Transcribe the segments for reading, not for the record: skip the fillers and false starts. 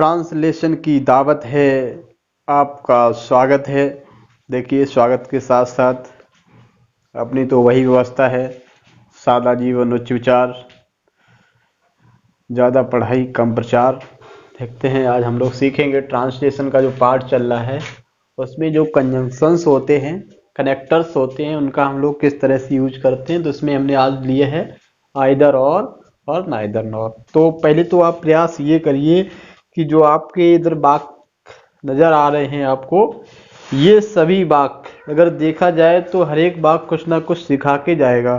Translation की दावत है। आपका स्वागत है। देखिए, स्वागत के साथ साथ अपनी तो वही व्यवस्था है, सादा जीवन उच्च विचार, ज़्यादा पढ़ाई कम प्रचार। देखते हैं, आज हम लोग सीखेंगे ट्रांसलेशन का जो पार्ट चल रहा है उसमें जो कंजंक्शंस होते हैं, कनेक्टर्स होते हैं, उनका हम लोग किस तरह से यूज करते हैं। तो इसमें हमने आज लिए है आइदर और नाइदर नॉर। तो पहले तो आप प्रयास ये करिए कि जो आपके इधर वाक्य नज़र आ रहे हैं आपको, ये सभी वाक्य अगर देखा जाए तो हर एक वाक्य कुछ ना कुछ सिखा के जाएगा।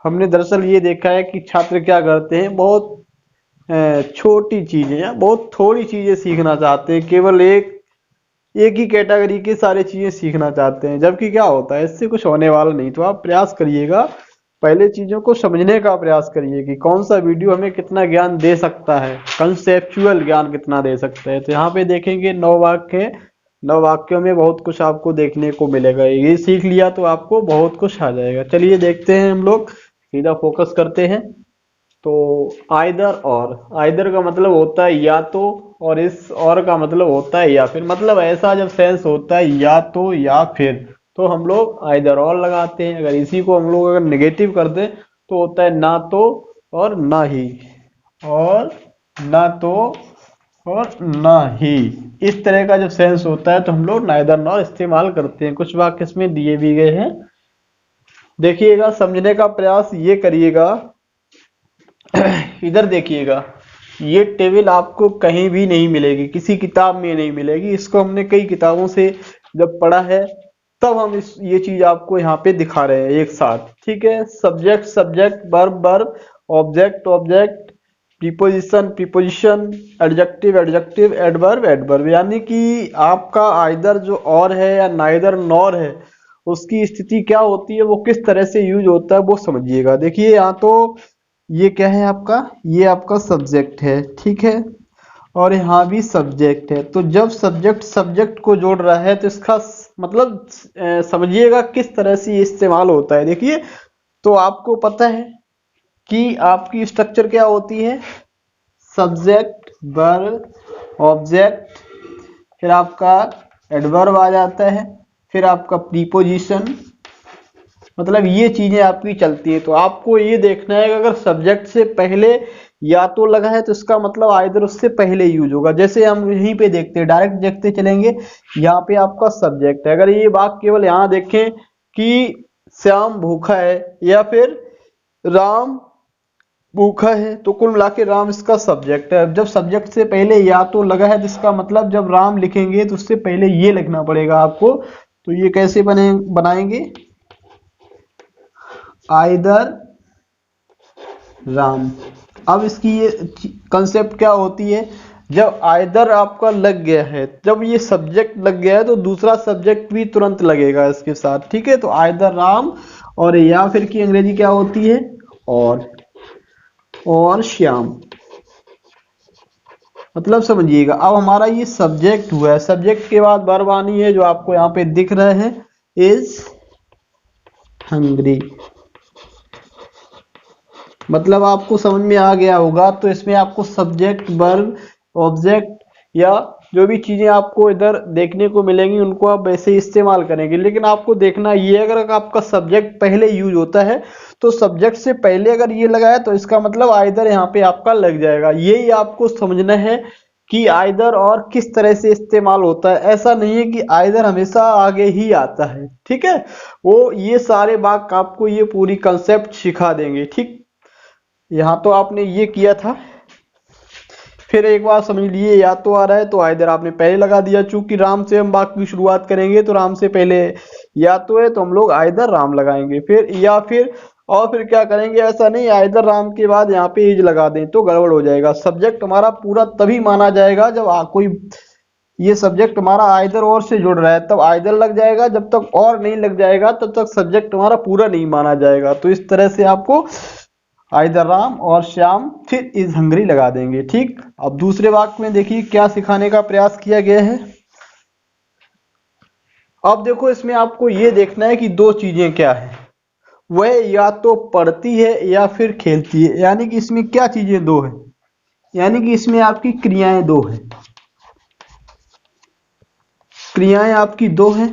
हमने दरअसल ये देखा है कि छात्र क्या करते हैं, बहुत छोटी चीज़ें या बहुत थोड़ी चीज़ें सीखना चाहते हैं, केवल एक ही कैटेगरी की सारी चीज़ें सीखना चाहते हैं, जबकि क्या होता है, इससे कुछ होने वाला नहीं। तो आप प्रयास करिएगा, पहले चीज़ों को समझने का प्रयास करिए कि कौन सा वीडियो हमें कितना ज्ञान दे सकता है, कंसेप्चुअल ज्ञान कितना दे सकता है। तो यहाँ पे देखेंगे 9 वाक्य हैं, 9 वाक्यों में बहुत कुछ आपको देखने को मिलेगा। ये सीख लिया तो आपको बहुत कुछ आ जाएगा। चलिए देखते हैं, हम लोग सीधा फोकस करते हैं। तो आइदर का मतलब होता है या तो, और इस और का मतलब होता है या फिर। मतलब ऐसा जब सेंस होता है या तो या फिर, तो हम लोग आइदर और लगाते हैं। अगर इसी को हम लोग अगर नेगेटिव कर दें तो होता है ना तो और ना ही, और ना तो और ना ही। इस तरह का जब सेंस होता है तो हम लोग नाइदर नॉर इस्तेमाल करते हैं। कुछ वाक्य इसमें दिए भी गए हैं, देखिएगा, समझने का प्रयास ये करिएगा। इधर देखिएगा, ये टेबल आपको कहीं भी नहीं मिलेगी, किसी किताब में नहीं मिलेगी। इसको हमने कई किताबों से जब पढ़ा है तब हम ये चीज आपको यहाँ पे दिखा रहे हैं एक साथ। ठीक है, subject subject, verb verb, object object, preposition preposition, adjective adjective, adverb adverb. यानी कि आपका आइदर जो और है या नाइदर नॉर है, उसकी स्थिति क्या होती है, वो किस तरह से यूज होता है, वो समझिएगा। देखिए, यहाँ तो ये क्या है आपका, ये आपका सब्जेक्ट है, ठीक है, और यहाँ भी सब्जेक्ट है। तो जब सब्जेक्ट सब्जेक्ट को जोड़ रहा है तो इसका मतलब समझिएगा किस तरह से ये इस्तेमाल होता है। देखिए, तो आपको पता है कि आपकी स्ट्रक्चर क्या होती है, सब्जेक्ट वर्ब ऑब्जेक्ट, फिर आपका एडवर्ब आ जाता है, फिर आपका प्रीपोजिशन। मतलब ये चीजें आपकी चलती है। तो आपको ये देखना है कि अगर सब्जेक्ट से पहले या तो लगा है तो इसका मतलब आइदर उससे पहले यूज होगा। जैसे हम यहीं पे देखते हैं, डायरेक्ट देखते चलेंगे, यहाँ पे आपका सब्जेक्ट है। अगर ये बात केवल यहाँ देखें कि श्याम भूखा है या फिर राम भूखा है, तो कुल मिला के राम इसका सब्जेक्ट है। जब सब्जेक्ट से पहले या तो लगा है तो इसका मतलब जब राम लिखेंगे तो उससे पहले ये लिखना पड़ेगा आपको। तो ये कैसे बनाएंगे, आइदर राम। अब इसकी ये कंसेप्ट क्या होती है, जब आइदर आपका लग गया है, जब ये सब्जेक्ट लग गया है तो दूसरा सब्जेक्ट भी तुरंत लगेगा इसके साथ। ठीक है, तो आइदर राम, और या फिर की अंग्रेजी क्या होती है, और श्याम। मतलब समझिएगा, अब हमारा ये सब्जेक्ट हुआ है, सब्जेक्ट के बाद वर्ब आनी है जो आपको यहाँ पे दिख रहे हैं, इज हंग्री। मतलब आपको समझ में आ गया होगा। तो इसमें आपको सब्जेक्ट वर्ब ऑब्जेक्ट या जो भी चीजें आपको इधर देखने को मिलेंगी उनको आप वैसे ही इस्तेमाल करेंगे। लेकिन आपको देखना ये, अगर आपका सब्जेक्ट पहले यूज होता है तो सब्जेक्ट से पहले अगर ये लगा है तो इसका मतलब आइदर यहाँ पे आपका लग जाएगा। यही आपको समझना है कि आइदर और किस तरह से इस्तेमाल होता है। ऐसा नहीं है कि आइदर हमेशा आगे ही आता है। ठीक है, वो ये सारे वाक्य आपको ये पूरी कंसेप्ट सिखा देंगे। ठीक, यहाँ तो आपने ये किया था, फिर एक बार समझ लिए, या तो आ रहा है तो आइदर आपने पहले लगा दिया। चूंकि राम से हम वाक्य की शुरुआत करेंगे तो राम से पहले या तो है तो हम लोग आइदर राम लगाएंगे, फिर या फिर, और फिर क्या करेंगे, ऐसा नहीं आइदर राम के बाद यहाँ पे इज लगा दें तो गड़बड़ हो जाएगा। सब्जेक्ट हमारा पूरा तभी माना जाएगा जब कोई ये सब्जेक्ट हमारा आइदर और से जुड़ रहा है, तब आइदर लग जाएगा। जब तक और नहीं लग जाएगा तब तक सब्जेक्ट हमारा पूरा नहीं माना जाएगा। तो इस तरह से आपको आइदर राम और श्याम फिर इज हंग्री लगा देंगे। ठीक, अब दूसरे वाक्य में देखिए क्या सिखाने का प्रयास किया गया है। अब देखो, इसमें आपको ये देखना है कि दो चीजें क्या है, वह या तो पढ़ती है या फिर खेलती है। यानी कि इसमें क्या चीजें दो है, यानी कि इसमें आपकी क्रियाएं दो है। क्रियाएं आपकी दो हैं।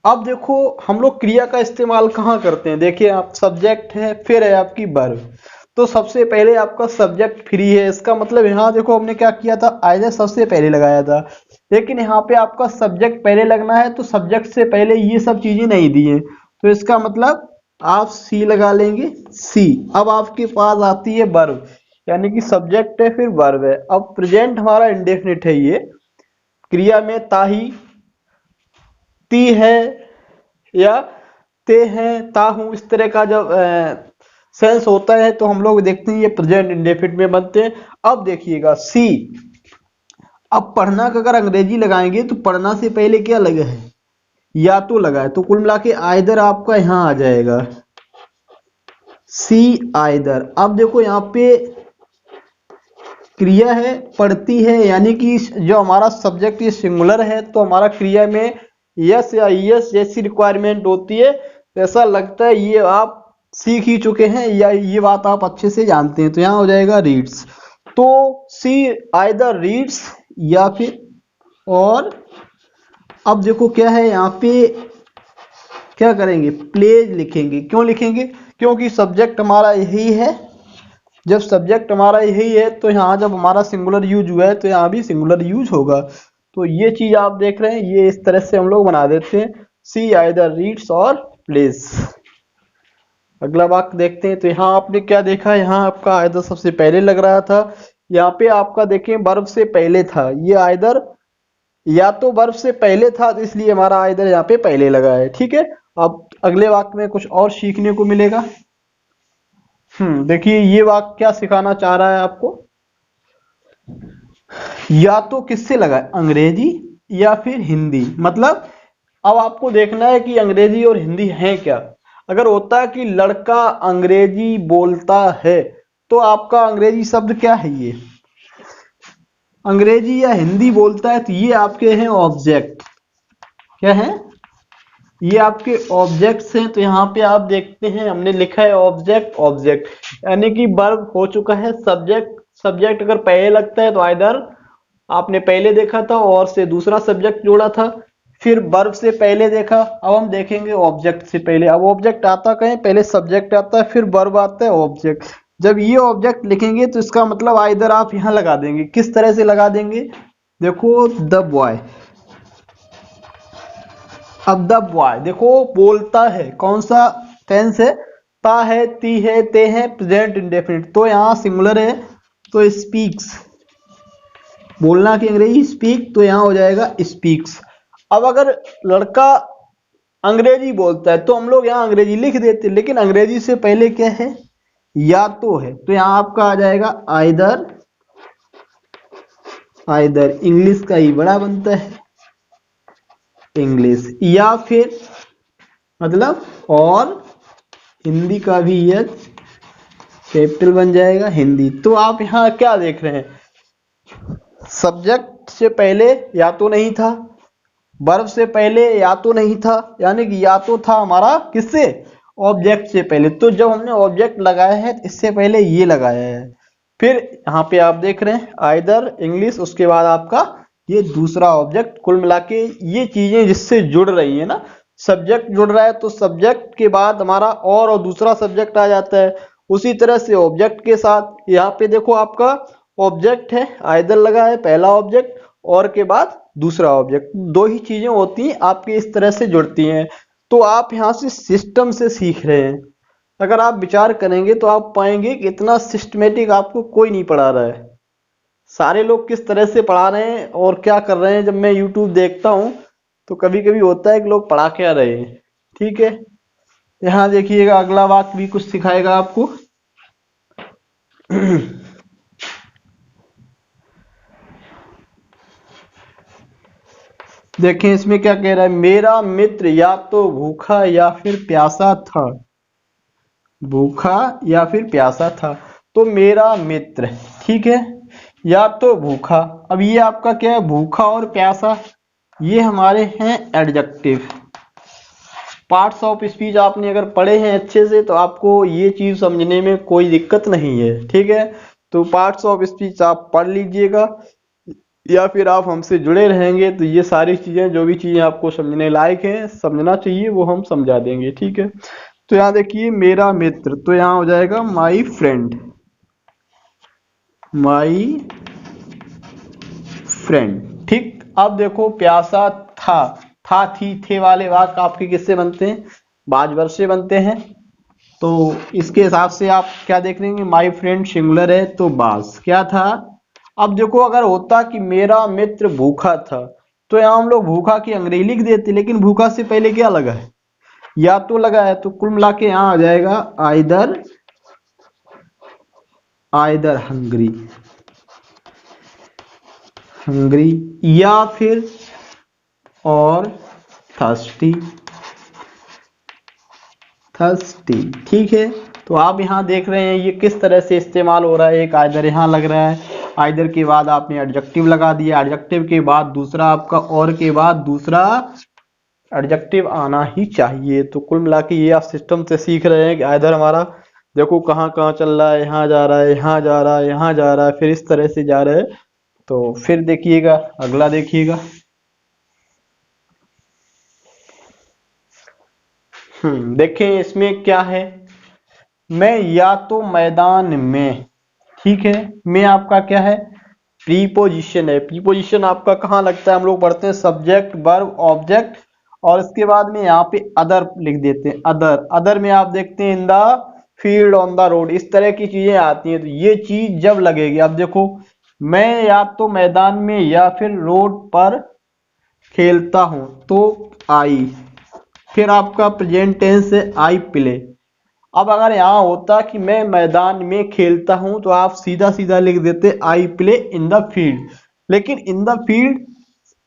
अब देखो हम लोग क्रिया का इस्तेमाल कहाँ करते हैं, देखिए आप सब्जेक्ट है फिर है आपकी वर्ब। तो सबसे पहले आपका सब्जेक्ट फ्री है, इसका मतलब यहाँ देखो हमने क्या किया था, आइदर सबसे पहले लगाया था, लेकिन यहाँ पे आपका सब्जेक्ट पहले लगना है तो सब्जेक्ट से पहले ये सब चीजें नहीं दी है, तो इसका मतलब आप सी लगा लेंगे, सी। अब आपके पास आती है वर्ब, यानी कि सब्जेक्ट है फिर वर्ब है। अब प्रेजेंट हमारा इंडेफिनिट है, ये क्रिया में ताही, ती है या ते हैं, ताहू, इस तरह का जब सेंस होता है तो हम लोग देखते हैं ये प्रेजेंट इंडेफिनिट में बनते हैं। अब देखिएगा सी, अब पढ़ना का अगर अंग्रेजी लगाएंगे तो पढ़ना से पहले क्या लगा है, या तो लगा है, तो कुल मिला के आइदर आपका यहां आ जाएगा, सी आइदर। अब देखो यहाँ पे क्रिया है पढ़ती है, यानी कि जो हमारा सब्जेक्ट ये सिंगुलर है तो हमारा क्रिया में यस या यस जैसी रिक्वायरमेंट होती है। तो ऐसा लगता है ये आप सीख ही चुके हैं या ये बात आप अच्छे से जानते हैं, तो यहाँ हो जाएगा रीड्स। तो सी आइदर रीड्स या फिर और। अब देखो क्या है यहाँ पे, क्या करेंगे, प्लेज लिखेंगे। क्यों लिखेंगे, क्योंकि सब्जेक्ट हमारा यही है। जब सब्जेक्ट हमारा यही है तो यहाँ जब हमारा सिंगुलर यूज हुआ है तो यहाँ भी सिंगुलर यूज होगा। तो ये चीज आप देख रहे हैं, ये इस तरह से हम लोग बना देते हैं, सी आइदर रीड्स और प्लेज। अगला वाक्य देखते हैं। तो यहाँ आपने क्या देखा, यहाँ आपका आइदर सबसे पहले लग रहा था, यहाँ पे आपका देखें वर्ब से पहले था, ये आइदर या तो वर्ब से पहले था तो इसलिए हमारा आइदर यहाँ पे पहले लगा है। ठीक है, अब अगले वाक्य में कुछ और सीखने को मिलेगा। देखिए ये वाक्य क्या सिखाना चाह रहा है आपको, या तो किससे लगा है, अंग्रेजी या फिर हिंदी। मतलब अब आपको देखना है कि अंग्रेजी और हिंदी है क्या। अगर होता है कि लड़का अंग्रेजी बोलता है तो आपका अंग्रेजी शब्द क्या है, ये अंग्रेजी या हिंदी बोलता है तो ये आपके हैं ऑब्जेक्ट। क्या है, ये आपके ऑब्जेक्ट्स हैं। तो यहाँ पे आप देखते हैं हमने लिखा है ऑब्जेक्ट ऑब्जेक्ट, यानी कि वर्ब हो चुका है सब्जेक्ट। सब्जेक्ट अगर पहले लगता है तो आइदर आपने पहले देखा था और से दूसरा सब्जेक्ट जोड़ा था, फिर वर्ब से पहले देखा। अब हम देखेंगे ऑब्जेक्ट से पहले। अब ऑब्जेक्ट आता कहीं, पहले सब्जेक्ट आता है फिर वर्ब आता है ऑब्जेक्ट। जब ये ऑब्जेक्ट लिखेंगे तो इसका मतलब आइदर आप यहां लगा देंगे। किस तरह से लगा देंगे, देखो द बॉय। अब द बॉय देखो बोलता है, कौन सा टेंस है, ता है, ती है, ते है, प्रेजेंट इंडेफिनिट। तो यहाँ सिंगुलर है तो स्पीक्स, बोलना की अंग्रेजी स्पीक, तो यहाँ हो जाएगा स्पीक्स। अब अगर लड़का अंग्रेजी बोलता है तो हम लोग यहाँ अंग्रेजी लिख देते, लेकिन अंग्रेजी से पहले क्या है, या तो है, तो यहाँ आपका आ जाएगा आइदर। आइदर इंग्लिश का ही बड़ा बनता है, इंग्लिश, या फिर मतलब और हिंदी का भी यस कैपिटल बन जाएगा, हिंदी। तो आप यहाँ क्या देख रहे हैं, सब्जेक्ट से पहले या तो नहीं था, वर्ब से पहले या तो नहीं था, यानी कि या तो था हमारा किससे, ऑब्जेक्ट से पहले। तो जब हमने ऑब्जेक्ट लगाया है इससे पहले ये लगाया है। फिर यहाँ पे आप देख रहे हैं आइदर इंग्लिश, उसके बाद आपका ये दूसरा ऑब्जेक्ट। कुल मिला के ये चीजें जिससे जुड़ रही है ना, सब्जेक्ट जुड़ रहा है तो सब्जेक्ट के बाद हमारा और दूसरा सब्जेक्ट आ जाता है। उसी तरह से ऑब्जेक्ट के साथ यहाँ पे देखो आपका ऑब्जेक्ट है, आइदर लगा है, पहला ऑब्जेक्ट और के बाद दूसरा ऑब्जेक्ट, दो ही चीजें होती हैं आपके इस तरह से जुड़ती हैं। तो आप यहाँ से सिस्टम से सीख रहे हैं। अगर आप विचार करेंगे तो आप पाएंगे कि इतना सिस्टमेटिक आपको कोई नहीं पढ़ा रहा है। सारे लोग किस तरह से पढ़ा रहे हैं और क्या कर रहे हैं, जब मैं यूट्यूब देखता हूँ तो कभी कभी होता है कि लोग पढ़ा क्या रहे हैं। ठीक है, यहाँ देखिएगा अगला वाक्य भी कुछ सिखाएगा आपको। देखें इसमें क्या कह रहा है, मेरा मित्र या तो भूखा या फिर प्यासा था। भूखा या फिर प्यासा था, तो मेरा मित्र, ठीक है, या तो भूखा। अब ये आपका क्या है, भूखा और प्यासा, ये हमारे हैं एडजेक्टिव। पार्ट्स ऑफ स्पीच आपने अगर पढ़े हैं अच्छे से तो आपको ये चीज समझने में कोई दिक्कत नहीं है। ठीक है, तो पार्ट्स ऑफ स्पीच आप पढ़ लीजिएगा। या फिर आप हमसे जुड़े रहेंगे तो ये सारी चीजें, जो भी चीजें आपको समझने लायक है, समझना चाहिए, वो हम समझा देंगे। ठीक है, तो यहाँ देखिए मेरा मित्र, तो यहाँ हो जाएगा माई फ्रेंड, माई फ्रेंड। ठीक, अब देखो प्यासा था थी थे वाले वाक्य आपके किससे बनते हैं? बाजवर से बनते हैं। तो इसके हिसाब से आप क्या देख लेंगे, माई फ्रेंड सिंगुलर है तो बास क्या था। अब देखो अगर होता कि मेरा मित्र भूखा था, तो यहाँ हम लोग भूखा की अंग्रेजी लिख देते, लेकिन भूखा से पहले क्या लगा है? या तो लगा है, तो कुल मिला के यहाँ आ जाएगा आइदर, आइदर हंग्री, हंग्री, या फिर और थर्स्टी, थर्स्टी। ठीक है, तो आप यहाँ देख रहे हैं ये किस तरह से इस्तेमाल हो रहा है। एक आइदर यहाँ लग रहा है, आइदर के बाद आपने एडजेक्टिव लगा दिया, एडजेक्टिव के बाद दूसरा आपका और के बाद दूसरा एडजेक्टिव आना ही चाहिए। तो कुल मिला के ये आप सिस्टम से सीख रहे हैं कि आइदर हमारा देखो कहाँ कहाँ चल रहा है, यहाँ जा रहा है, यहाँ जा रहा है, यहाँ जा रहा है, फिर इस तरह से जा रहा है। तो फिर देखिएगा, अगला देखिएगा। देखें इसमें क्या है, मैं या तो मैदान में। ठीक है, मैं आपका क्या है? प्रीपोजिशन है। प्रीपोजिशन आपका कहाँ लगता है? हम लोग पढ़ते हैं सब्जेक्ट, वर्ब, ऑब्जेक्ट, और इसके बाद में यहाँ पे अदर लिख देते हैं। अदर, अदर में आप देखते हैं in the field, on the road, इस तरह की चीजें आती हैं। तो ये चीज जब लगेगी, अब देखो मैं या तो मैदान में या फिर रोड पर खेलता हूं, तो आई, फिर आपका प्रेजेंट टेंस है आई प्ले। अब अगर यहाँ होता कि मैं मैदान में खेलता हूं, तो आप सीधा सीधा लिख देते I play in the field. लेकिन इन द फील्ड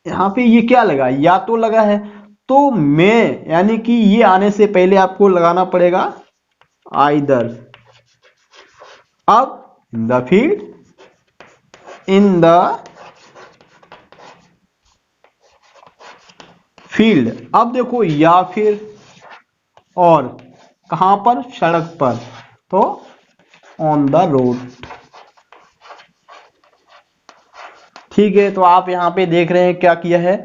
यहाँ पे ये क्या लगा? या तो लगा है, तो मैं यानी कि ये आने से पहले आपको लगाना पड़ेगा आइदर। अब in the field, in the field. अब देखो या फिर और कहां पर? सड़क पर, तो ऑन द रोड। ठीक है, तो आप यहाँ पे देख रहे हैं क्या किया है,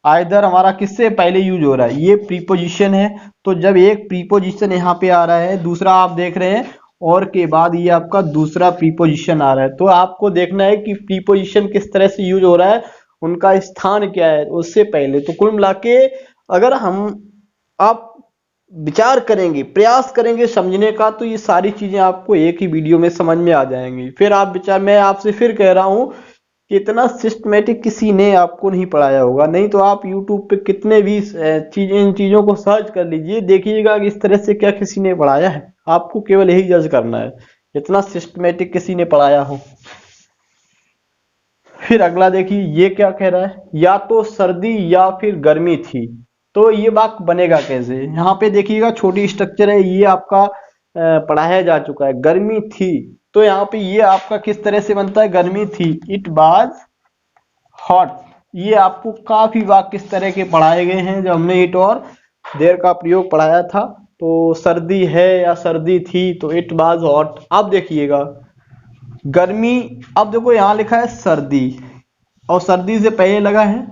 आइदर हमारा किससे पहले यूज हो रहा है? ये प्रीपोजिशन है। तो जब एक प्रीपोजिशन यहाँ पे आ रहा है, दूसरा आप देख रहे हैं और के बाद ये आपका दूसरा प्रीपोजिशन आ रहा है, तो आपको देखना है कि प्रीपोजिशन किस तरह से यूज हो रहा है, उनका स्थान क्या है उससे पहले। तो कुल मिला के अगर हम आप विचार करेंगे, प्रयास करेंगे समझने का, तो ये सारी चीजें आपको एक ही वीडियो में समझ में आ जाएंगी। फिर आप विचार, मैं आपसे फिर कह रहा हूं कि इतना सिस्टमेटिक किसी ने आपको नहीं पढ़ाया होगा। नहीं तो आप यूट्यूब पे कितने भी इन चीजों को सर्च कर लीजिए, देखिएगा कि इस तरह से क्या किसी ने पढ़ाया है। आपको केवल यही जज करना है, इतना सिस्टमेटिक किसी ने पढ़ाया हो। फिर अगला देखिए, ये क्या कह रहा है, या तो सर्दी या फिर गर्मी थी। तो ये वाक्य बनेगा कैसे? यहाँ पे देखिएगा छोटी स्ट्रक्चर है, ये आपका पढ़ाया जा चुका है। गर्मी थी, तो यहाँ पे ये आपका किस तरह से बनता है? गर्मी थी, इट वाज हॉट। ये आपको काफी वाक्य किस तरह के पढ़ाए गए हैं, जब हमने इट और देयर का प्रयोग पढ़ाया था। तो सर्दी है या सर्दी थी, तो इट वाज हॉट। अब देखिएगा गर्मी, अब देखो यहाँ लिखा है सर्दी, और सर्दी से पहले लगा है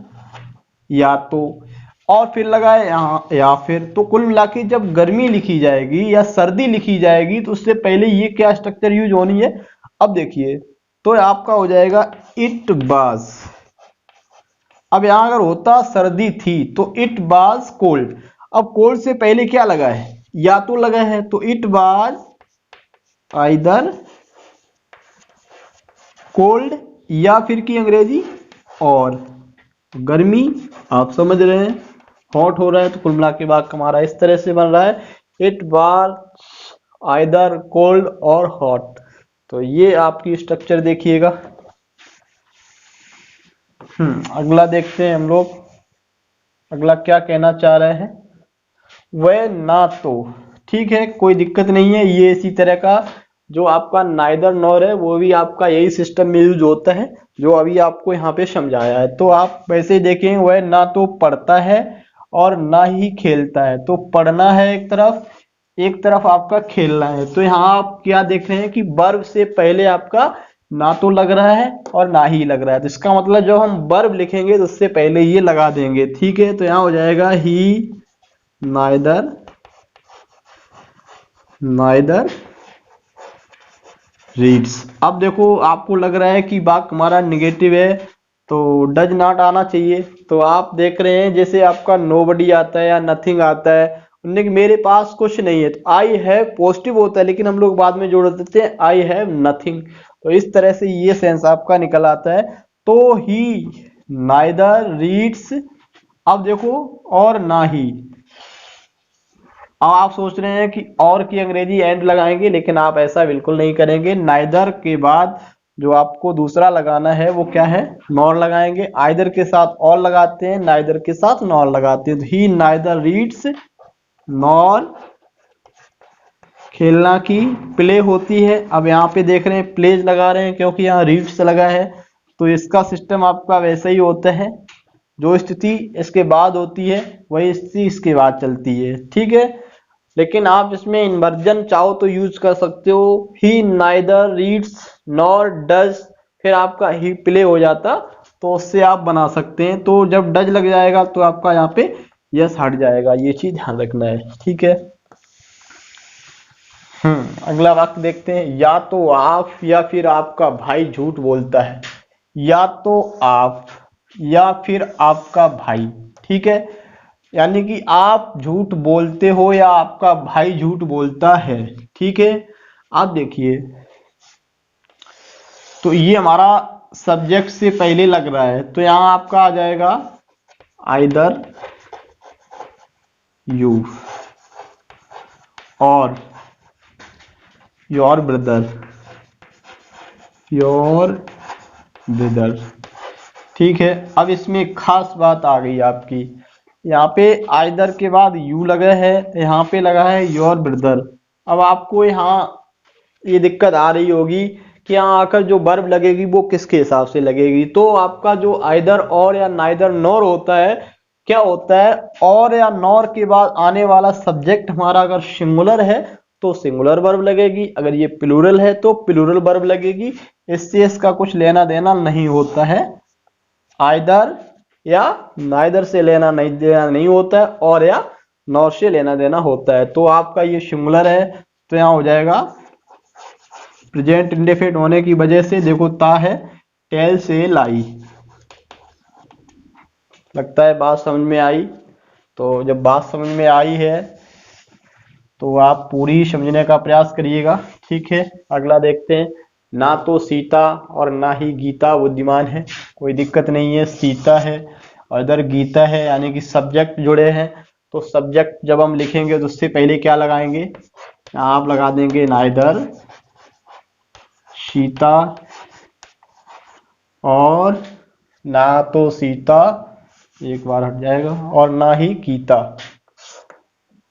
या तो, और फिर लगा है यहाँ या फिर। तो कुल मिला के जब गर्मी लिखी जाएगी या सर्दी लिखी जाएगी, तो उससे पहले ये क्या स्ट्रक्चर यूज होनी है? अब देखिए, तो आपका हो जाएगा इट वाज। अब यहां अगर होता सर्दी थी, तो इट वाज कोल्ड। अब कोल्ड से पहले क्या लगा है? या तो लगा है, तो इट वाज आइदर कोल्ड, या फिर की अंग्रेजी और। गर्मी आप समझ रहे हैं, हॉट हो रहा है, तो कुल मिला के वाक्य हमारा इस तरह से बन रहा है, इट वाज आइदर कोल्ड और हॉट। तो ये आपकी स्ट्रक्चर देखिएगा। अगला देखते हैं हम लोग, अगला क्या कहना चाह रहे हैं। वह ना तो, ठीक है, कोई दिक्कत नहीं है। ये इसी तरह का जो आपका नाइदर नॉर है, वो भी आपका यही सिस्टम में यूज होता है, जो अभी आपको यहाँ पे समझाया है। तो आप वैसे ही देखें, वह ना तो पढ़ता है और ना ही खेलता है। तो पढ़ना है एक तरफ आपका खेलना है। तो यहाँ आप क्या देख रहे हैं कि वर्ब से पहले आपका ना तो लग रहा है और ना ही लग रहा है, तो इसका मतलब जब हम वर्ब लिखेंगे तो उससे पहले ये लगा देंगे। ठीक है, तो यहाँ हो जाएगा ही नाइदर रीड्स। अब देखो आपको लग रहा है कि वाक्य हमारा निगेटिव है तो डज नॉट आना चाहिए। तो आप देख रहे हैं जैसे आपका नोबडी आता है या नथिंग आता है, उन्होंने कि मेरे पास कुछ नहीं है, तो आई हैव पॉजिटिव होता है लेकिन हम लोग बाद में जोड़ देते हैं आई हैव नथिंग। तो इस तरह से ये सेंस आपका निकल आता है। तो ही नाइदर रीड्स, अब देखो और ना ही। अब आप सोच रहे हैं कि और की अंग्रेजी एंड लगाएंगे, लेकिन आप ऐसा बिल्कुल नहीं करेंगे। नाइदर के बाद जो आपको दूसरा लगाना है वो क्या है, नॉर लगाएंगे। आइदर के साथ और लगाते हैं, नाइदर के साथ नॉर लगाते हैं। तो ही नाइदर रीड्स नॉर, खेलना की प्ले होती है। अब यहाँ पे देख रहे हैं प्लेज लगा रहे हैं क्योंकि यहाँ रीड्स लगा है, तो इसका सिस्टम आपका वैसा ही होता है, जो स्थिति इसके बाद होती है वही स्थिति इसके बाद चलती है। ठीक है, लेकिन आप इसमें इन्वर्जन चाहो तो यूज कर सकते हो। ही नाइदर रीड्स नॉर डज, फिर आपका ही प्ले हो जाता, तो उससे आप बना सकते हैं। तो जब डज लग जाएगा तो आपका यहाँ पे यस हट जाएगा, ये चीज ध्यान रखना है। ठीक है, अगला वाक्य देखते हैं। या तो आप या फिर आपका भाई झूठ बोलता है। या तो आप या फिर आपका भाई, ठीक है, यानी कि आप झूठ बोलते हो या आपका भाई झूठ बोलता है। ठीक है, आप देखिए तो ये हमारा सब्जेक्ट से पहले लग रहा है, तो यहां आपका आ जाएगा आइदर यू और योर ब्रदर, ठीक है। अब इसमें एक खास बात आ गई आपकी, यहाँ पे आइदर के बाद यू लगा है, यहाँ पे लगा है योर ब्रदर। अब आपको यहाँ ये दिक्कत आ रही होगी कि यहाँ आकर जो वर्ब लगेगी वो किसके हिसाब से लगेगी। तो आपका जो आइदर और या नाइदर नॉर होता है, क्या होता है, और या नॉर के बाद आने वाला सब्जेक्ट हमारा अगर सिंगुलर है तो सिंगुलर वर्ब लगेगी, अगर ये प्लूरल है तो प्लूरल वर्ब लगेगी। इससे इसका कुछ लेना देना नहीं होता है। आइदर या नाइदर से लेना नहीं देना नहीं होता है, और या नॉर से लेना देना होता है। तो आपका ये सिंगुलर है, तो यहाँ हो जाएगा प्रेजेंट इंडेफिनिट होने की वजह से, देखो ता है टेल से लाई। लगता है बात समझ में आई। तो जब बात समझ में आई है तो आप पूरी समझने का प्रयास करिएगा। ठीक है, अगला देखते हैं। ना तो सीता और ना ही गीता बुद्धिमान है, कोई दिक्कत नहीं है, सीता है और इधर गीता है, यानी कि सब्जेक्ट जुड़े हैं। तो सब्जेक्ट जब हम लिखेंगे तो उससे पहले क्या लगाएंगे, आप लगा देंगे नाइदर सीता और ना तो सीता, एक बार हट जाएगा, और ना ही गीता,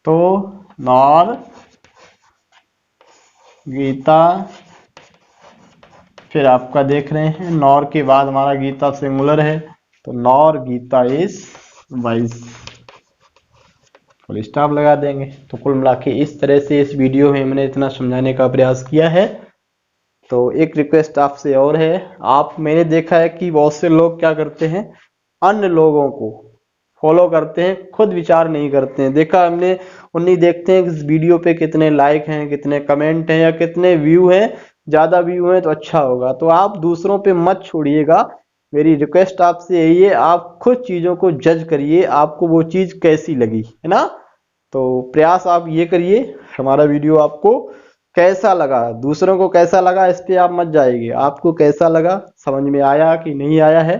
तो नॉर गीता। फिर आपका देख रहे हैं नॉर के बाद हमारा गीता सिंगुलर है, तो nor Gita is wise, full stop लगा देंगे। तो कुल मिला के इस तरह से इस वीडियो में मैंने इतना समझाने का प्रयास किया है। तो एक रिक्वेस्ट आपसे और है, आप मैंने देखा है कि बहुत से लोग क्या करते हैं, अन्य लोगों को फॉलो करते हैं, खुद विचार नहीं करते हैं। देखा हमने, उन्हीं देखते हैं कि इस वीडियो पे कितने लाइक हैं, कितने कमेंट हैं या कितने व्यू हैं। ज़्यादा व्यू हैं तो अच्छा होगा। तो आप दूसरों पे मत छोड़िएगा, मेरी रिक्वेस्ट आपसे यही है, आप खुद चीज़ों को जज करिए, आपको वो चीज़ कैसी लगी, है ना। तो प्रयास आप ये करिए, हमारा वीडियो आपको कैसा लगा, दूसरों को कैसा लगा इस पे आप मत जाइए, आपको कैसा लगा, समझ में आया कि नहीं आया है,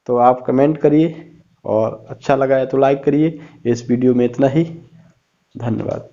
तो आप कमेंट करिए, और अच्छा लगा है तो लाइक करिए। इस वीडियो में इतना ही, धन्यवाद।